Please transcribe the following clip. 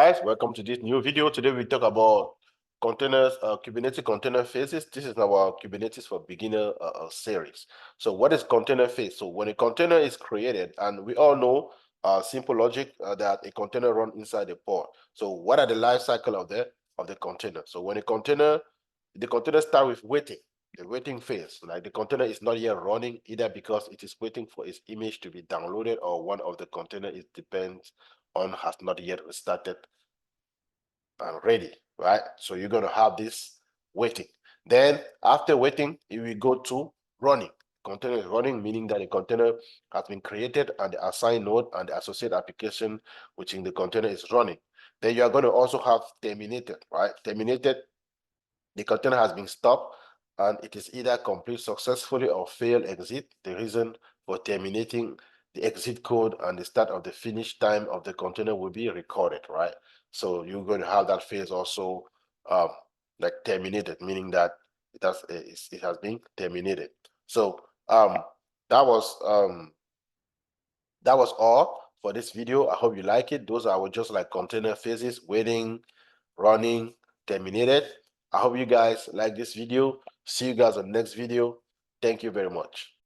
guys, welcome to this new video. Today we talk about containers, Kubernetes container phases. This is our Kubernetes for beginner series. So what is container phase? So when a container is created, and we all know simple logic that a container runs inside a pod. So what are the life cycle of the container? So when the container start with waiting, the waiting phase, like the container is not yet running either because it is waiting for its image to be downloaded or one of the container it depends on has not yet started and ready, right? So you're going to have this waiting. Then after waiting, you will go to running. Container is running, meaning that the container has been created and the assigned node and the associated application within the container is running. Then you are going to also have terminated, right? Terminated, the container has been stopped and it is either complete successfully or failed exit. The reason for terminating the exit code and the start of the finish time of the container will be recorded, right? So you're going to have that phase also like terminated, meaning that it has been terminated. So that was all for this video. I hope you like it. Those are just like container phases: waiting, running, terminated. I hope you guys like this video. See you guys on the next video. Thank you very much.